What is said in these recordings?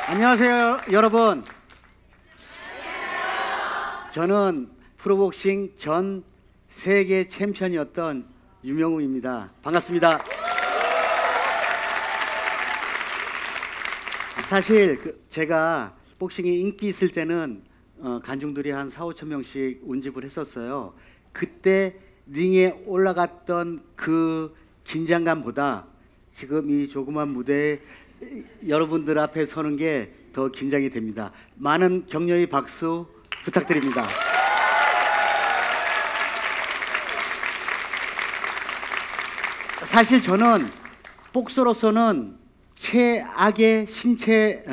안녕하세요, 여러분. 저는 프로복싱 전 세계 챔피언이었던 유명우입니다. 반갑습니다. 사실 제가 복싱이 인기 있을 때는 관중들이 한 4~5천 명씩 운집을 했었어요. 그때 링에 올라갔던 그 긴장감보다 지금 이 조그만 무대에 여러분들 앞에 서는 게 더 긴장이 됩니다. 많은 격려의 박수 부탁드립니다. 사실 저는 복서로서는 최악의 신체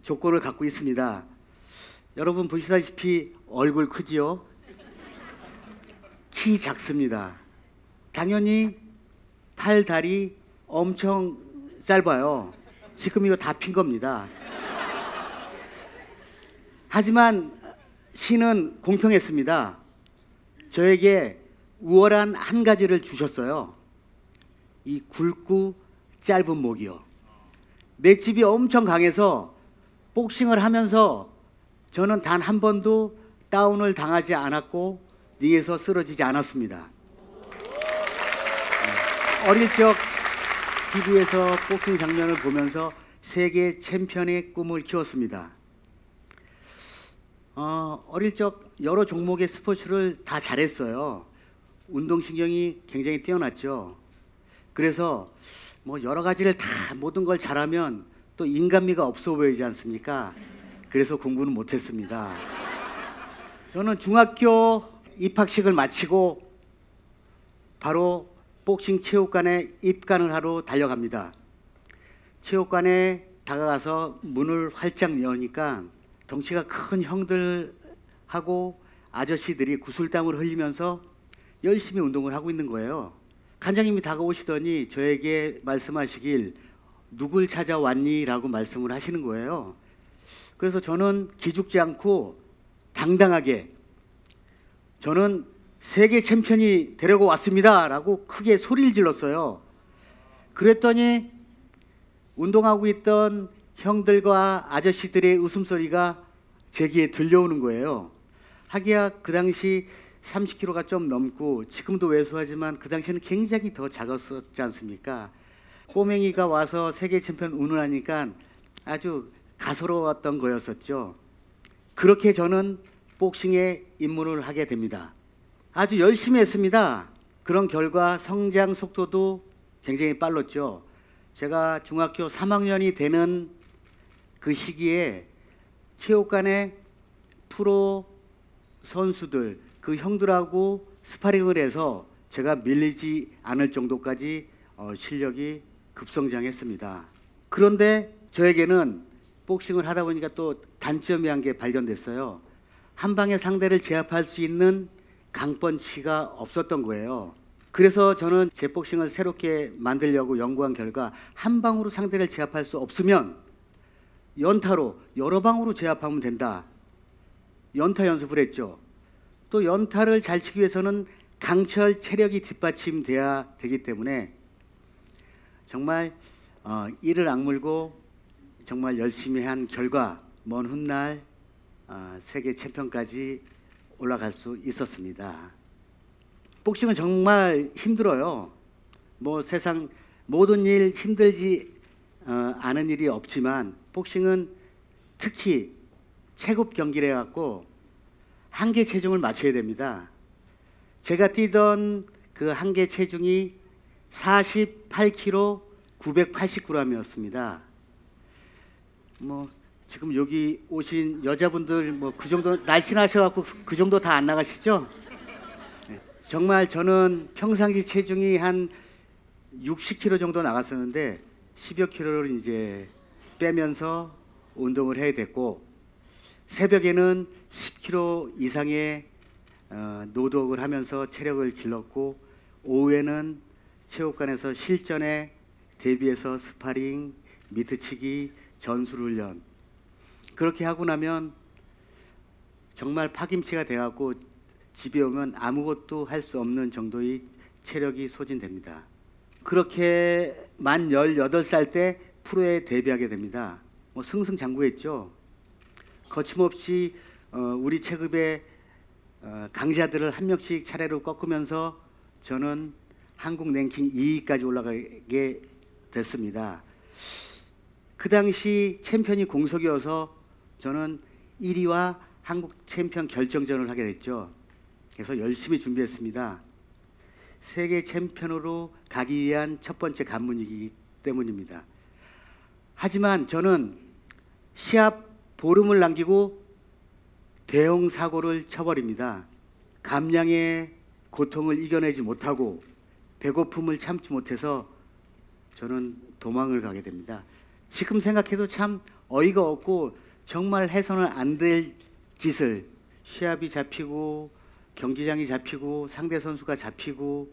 조건을 갖고 있습니다. 여러분 보시다시피 얼굴 크지요? 키 작습니다. 당연히 팔, 다리 엄청 짧아요. 지금 이거 다 핀 겁니다. 하지만 신은 공평했습니다. 저에게 우월한 한 가지를 주셨어요. 이 굵고 짧은 목이요. 맷집이 엄청 강해서 복싱을 하면서 저는 단 한 번도 다운을 당하지 않았고 링에서 쓰러지지 않았습니다. 어릴 적 TV에서 복싱 장면을 보면서 세계 챔피언의 꿈을 키웠습니다. 어릴 적 여러 종목의 스포츠를 다 잘했어요. 운동신경이 굉장히 뛰어났죠. 그래서 뭐 여러 가지를 다 모든 걸 잘하면 또 인간미가 없어 보이지 않습니까? 그래서 공부는 못했습니다. 저는 중학교 입학식을 마치고 바로 복싱 체육관에 입관을 하러 달려갑니다. 체육관에 다가가서 문을 활짝 여니까 덩치가 큰 형들하고 아저씨들이 구슬땀을 흘리면서 열심히 운동을 하고 있는 거예요. 관장님이 다가오시더니 저에게 말씀하시길 누굴 찾아왔니? 라고 말씀을 하시는 거예요. 그래서 저는 기죽지 않고 당당하게 저는 세계 챔피언이 되려고 왔습니다 라고 크게 소리를 질렀어요. 그랬더니 운동하고 있던 형들과 아저씨들의 웃음소리가 제 귀에 들려오는 거예요. 하기야 그 당시 30kg가 좀 넘고 지금도 왜소하지만 그 당시에는 굉장히 더 작았었지 않습니까? 꼬맹이가 와서 세계 챔피언 운운하니까 아주 가소로웠던 거였었죠. 그렇게 저는 복싱에 입문을 하게 됩니다. 아주 열심히 했습니다. 그런 결과 성장 속도도 굉장히 빨랐죠. 제가 중학교 3학년이 되는 그 시기에 체육관에 프로 선수들 그 형들하고 스파링을 해서 제가 밀리지 않을 정도까지 실력이 급성장했습니다. 그런데 저에게는 복싱을 하다 보니까 또 단점이 한 게 발견됐어요. 한 방에 상대를 제압할 수 있는 강펀치가 없었던 거예요. 그래서 저는 제 복싱을 새롭게 만들려고 연구한 결과 한 방으로 상대를 제압할 수 없으면 연타로 여러 방으로 제압하면 된다. 연타 연습을 했죠. 또 연타를 잘 치기 위해서는 강철 체력이 뒷받침돼야 되기 때문에 정말 이를 악물고 정말 열심히 한 결과 먼 훗날 세계 챔피언까지 올라갈 수 있었습니다. 복싱은 정말 힘들어요. 뭐 세상 모든 일 힘들지 않은 일이 없지만 복싱은 특히 체급 경기를 해갖고 한계 체중을 맞춰야 됩니다. 제가 뛰던 그 한계 체중이 48kg 980g이었습니다. 뭐 지금 여기 오신 여자분들 뭐 그 정도 날씬하셔갖고 그 정도 다 안 나가시죠? 네. 정말 저는 평상시 체중이 한 60kg 정도 나갔었는데 10여 킬로를 이제 빼면서 운동을 해야 됐고 새벽에는 10kg 이상의 노동을 하면서 체력을 길렀고 오후에는 체육관에서 실전에 대비해서 스파링, 미트치기, 전술훈련 그렇게 하고 나면 정말 파김치가 돼갖고 집에 오면 아무것도 할 수 없는 정도의 체력이 소진됩니다. 그렇게 만 18살 때 프로에 데뷔하게 됩니다. 뭐 승승장구했죠. 거침없이 우리 체급의 강자들을 한 명씩 차례로 꺾으면서 저는 한국 랭킹 2위까지 올라가게 됐습니다. 그 당시 챔피언이 공석이어서 저는 1위와 한국 챔피언 결정전을 하게 됐죠. 그래서 열심히 준비했습니다. 세계 챔피언으로 가기 위한 첫 번째 관문이기 때문입니다. 하지만 저는 시합 보름을 남기고 대형 사고를 쳐버립니다. 감량의 고통을 이겨내지 못하고 배고픔을 참지 못해서 저는 도망을 가게 됩니다. 지금 생각해도 참 어이가 없고 정말 해서는 안 될 짓을, 시합이 잡히고 경기장이 잡히고 상대 선수가 잡히고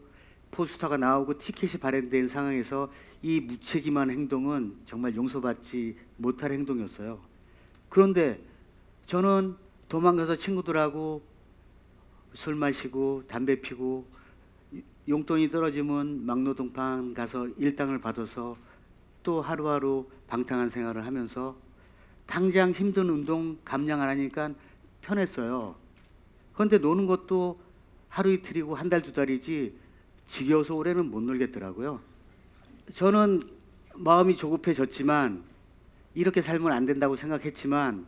포스터가 나오고 티켓이 발행된 상황에서 이 무책임한 행동은 정말 용서받지 못할 행동이었어요. 그런데 저는 도망가서 친구들하고 술 마시고 담배 피고 용돈이 떨어지면 막노동판 가서 일당을 받아서 또 하루하루 방탕한 생활을 하면서 당장 힘든 운동 감량 안 하니까 편했어요. 그런데 노는 것도 하루 이틀이고 한 달 두 달이지 지겨워서 올해는 못 놀겠더라고요. 저는 마음이 조급해졌지만 이렇게 살면 안 된다고 생각했지만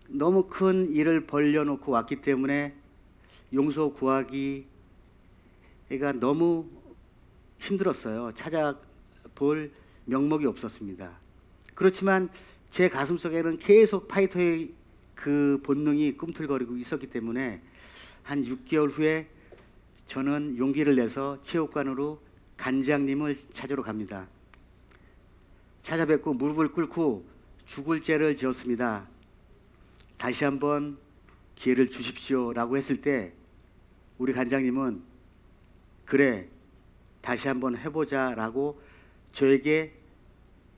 너무 큰 일을 벌려놓고 왔기 때문에 용서 구하기가 너무 힘들었어요. 찾아볼 명목이 없었습니다. 그렇지만 제 가슴속에는 계속 파이터의 그 본능이 꿈틀거리고 있었기 때문에 한 6개월 후에 저는 용기를 내서 체육관으로 관장님을 찾으러 갑니다. 찾아뵙고 무릎을 꿇고 죽을 죄를 지었습니다. 다시 한번 기회를 주십시오라고 했을 때 우리 관장님은 그래 다시 한번 해보자라고 저에게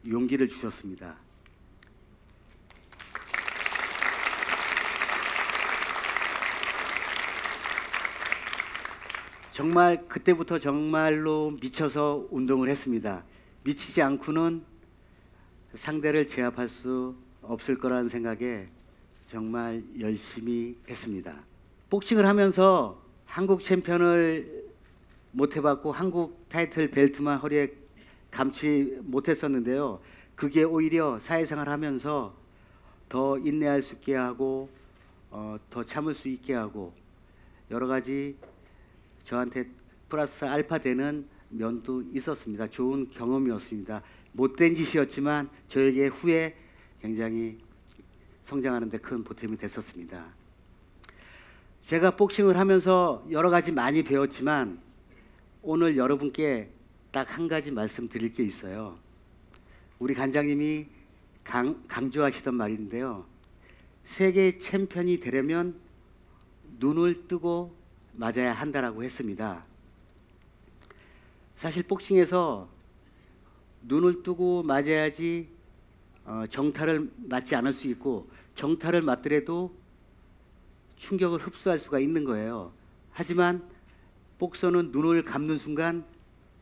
용기를 주셨습니다. 정말 그때부터 정말로 미쳐서 운동을 했습니다. 미치지 않고는 상대를 제압할 수 없을 거라는 생각에 정말 열심히 했습니다. 복싱을 하면서 한국 챔피언을 못 해봤고 한국 타이틀 벨트만 허리에 감지 못했었는데요. 그게 오히려 사회생활 하면서 더 인내할 수 있게 하고 더 참을 수 있게 하고 여러 가지 저한테 플러스 알파 되는 면도 있었습니다. 좋은 경험이었습니다. 못된 짓이었지만 저에게 후에 굉장히 성장하는 데 큰 보탬이 됐었습니다. 제가 복싱을 하면서 여러 가지 많이 배웠지만 오늘 여러분께 딱 한 가지 말씀드릴 게 있어요. 우리 관장님이 강조하시던 말인데요. 세계 챔피언이 되려면 눈을 뜨고 맞아야 한다라고 했습니다. 사실 복싱에서 눈을 뜨고 맞아야지 정타를 맞지 않을 수 있고 정타를 맞더라도 충격을 흡수할 수가 있는 거예요. 하지만 복서는 눈을 감는 순간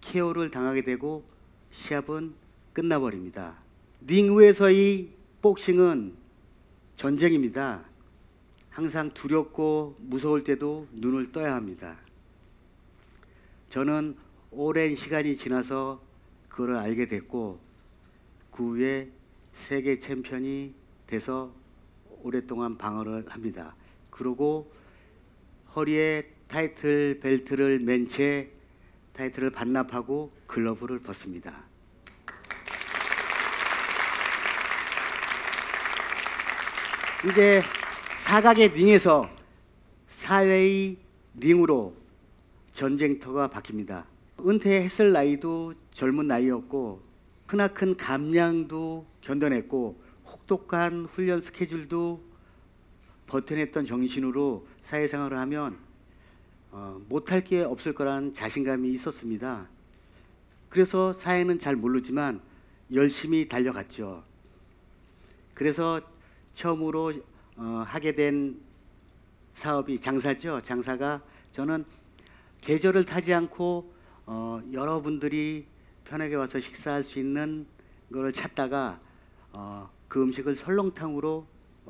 KO를 당하게 되고 시합은 끝나버립니다. 링 위에서의 복싱은 전쟁입니다. 항상 두렵고 무서울 때도 눈을 떠야 합니다. 저는 오랜 시간이 지나서 그걸 알게 됐고 그 후에 세계 챔피언이 돼서 오랫동안 방어를 합니다. 그리고 허리에 타이틀 벨트를 맨 채 타이틀을 반납하고 글러브를 벗습니다. 이제 사각의 링에서 사회의 링으로 전쟁터가 바뀝니다. 은퇴했을 나이도 젊은 나이였고 크나큰 감량도 견뎌냈고 혹독한 훈련 스케줄도 버텨냈던 정신으로 사회생활을 하면 못할 게 없을 거라는 자신감이 있었습니다. 그래서 사회는 잘 모르지만 열심히 달려갔죠. 그래서 처음으로 하게 된 사업이 장사죠. 장사가 저는 계절을 타지 않고 여러분들이 편하게 와서 식사할 수 있는 걸 찾다가 그 음식을 설렁탕으로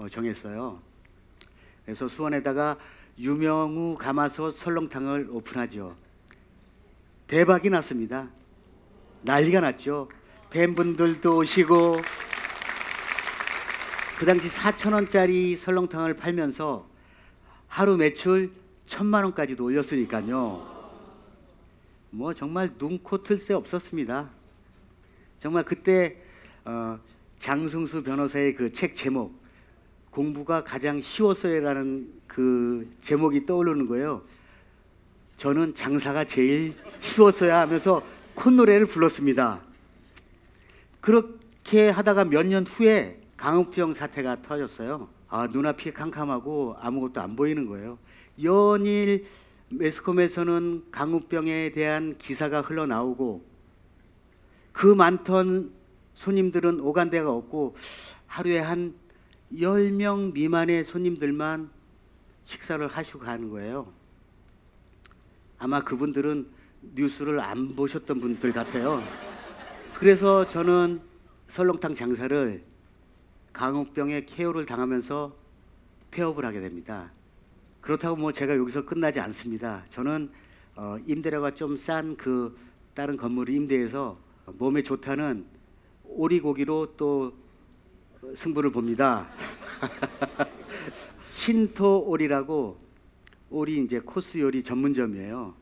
정했어요. 그래서 수원에다가 유명우 가마솥 설렁탕을 오픈하죠. 대박이 났습니다. 난리가 났죠. 팬분들도 오시고, 그 당시 4,000원짜리 설렁탕을 팔면서 하루 매출 1,000만 원까지도 올렸으니까요. 뭐 정말 눈코 틀 새 없었습니다. 정말 그때 장승수 변호사의 그 책 제목, 공부가 가장 쉬웠어요라는 그 제목이 떠오르는 거예요. 저는 장사가 제일 쉬웠어야 하면서 콧노래를 불렀습니다. 그렇게 하다가 몇 년 후에 광우병 사태가 터졌어요. 눈앞이 캄캄하고 아무것도 안 보이는 거예요. 연일 매스컴에서는 광우병에 대한 기사가 흘러나오고, 그 많던 손님들은 오간 데가 없고 하루에 한 10명 미만의 손님들만 식사를 하시고 가는 거예요. 아마 그분들은 뉴스를 안 보셨던 분들 같아요. 그래서 저는 설렁탕 장사를 광우병에 KO를 당하면서 폐업을 하게 됩니다. 그렇다고 뭐 제가 여기서 끝나지 않습니다. 저는 임대료가 좀 싼 그 다른 건물을 임대해서 몸에 좋다는 오리고기로 또 승부를 봅니다. 신토오리라고 오리 이제 코스 요리 전문점이에요.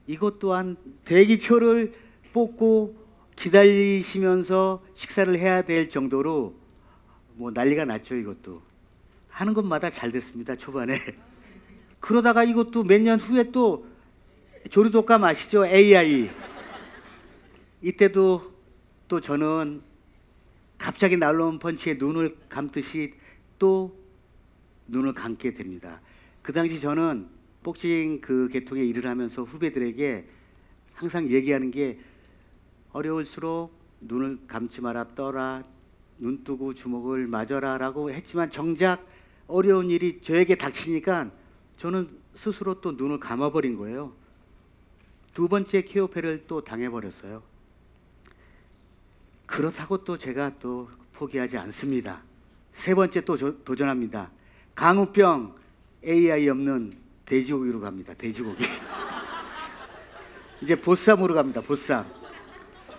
이것 또한 대기표를 뽑고 기다리시면서 식사를 해야 될 정도로 뭐 난리가 났죠. 이것도 하는 것마다 잘 됐습니다, 초반에. 그러다가 이것도 몇 년 후에 또 조류독감 아시죠? AI. 이때도 또 저는 갑자기 날라온 펀치에 눈을 감듯이 또 눈을 감게 됩니다. 그 당시 저는 복싱 그 계통에 일을 하면서 후배들에게 항상 얘기하는 게, 어려울수록 눈을 감지 마라, 떠라, 눈 뜨고 주먹을 맞아라 라고 했지만 정작 어려운 일이 저에게 닥치니까 저는 스스로 또 눈을 감아버린 거예요. 두 번째 KO패를 또 당해버렸어요. 그렇다고 또 제가 또 포기하지 않습니다. 세 번째 또 도전합니다. 광우병 AI 없는 돼지고기로 갑니다. 돼지고기. 이제 보쌈으로 갑니다. 보쌈.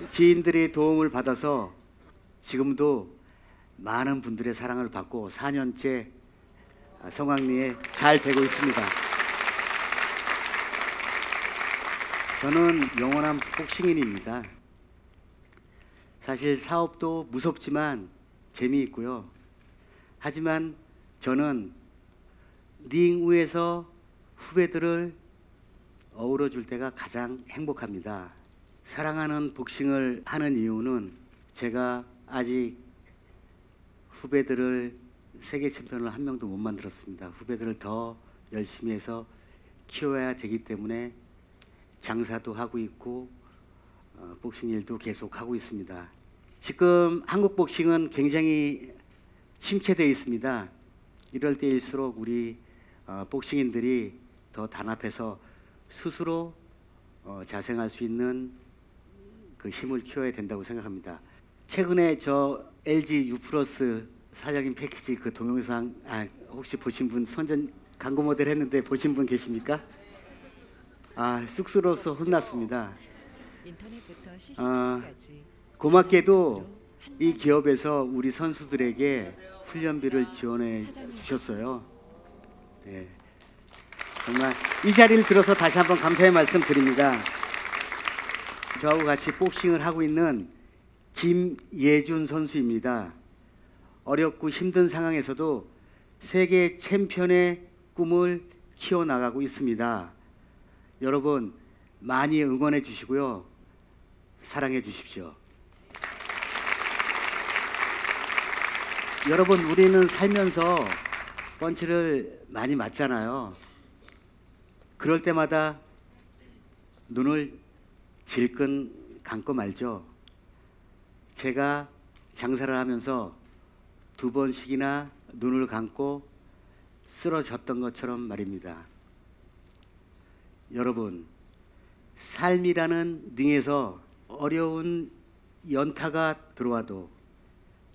지인들의 도움을 받아서 지금도 많은 분들의 사랑을 받고 4년째 성황리에 잘 되고 있습니다. 저는 영원한 복싱인입니다. 사실 사업도 무섭지만 재미있고요. 하지만 저는 링 위에서 후배들을 어우러 줄 때가 가장 행복합니다. 사랑하는 복싱을 하는 이유는 제가 아직 후배들을 세계 챔피언을 한 명도 못 만들었습니다. 후배들을 더 열심히 해서 키워야 되기 때문에 장사도 하고 있고 복싱 일도 계속 하고 있습니다. 지금 한국 복싱은 굉장히 침체되어 있습니다. 이럴 때일수록 우리 복싱인들이 더 단합해서 스스로 자생할 수 있는 그 힘을 키워야 된다고 생각합니다. 최근에 저 LG U+ 사장님 패키지 그 동영상 혹시 보신 분, 선전 광고 모델 했는데 보신 분 계십니까? 쑥스러워서 혼났습니다. 고맙게도 이 기업에서 우리 선수들에게 훈련비를 지원해 주셨어요. 네. 정말 이 자리를 들어서 다시 한번 감사의 말씀 드립니다. 저하고 같이 복싱을 하고 있는 김예준 선수입니다. 어렵고 힘든 상황에서도 세계 챔피언의 꿈을 키워나가고 있습니다. 여러분 많이 응원해 주시고요. 사랑해 주십시오. 여러분, 우리는 살면서 펀치를 많이 맞잖아요. 그럴 때마다 눈을 질끈 감고 말죠. 제가 장사를 하면서 2번씩이나 눈을 감고 쓰러졌던 것처럼 말입니다. 여러분, 삶이라는 링에서 어려운 연타가 들어와도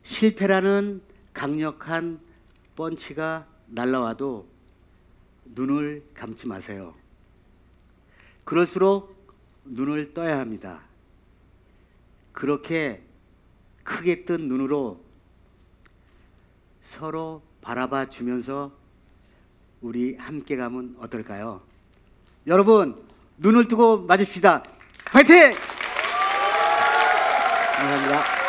실패라는 강력한 펀치가 날라와도 눈을 감지 마세요. 그럴수록 눈을 떠야 합니다. 그렇게 크게 뜬 눈으로 서로 바라봐 주면서 우리 함께 가면 어떨까요? 여러분, 눈을 뜨고 맞읍시다. 파이팅! 감사합니다.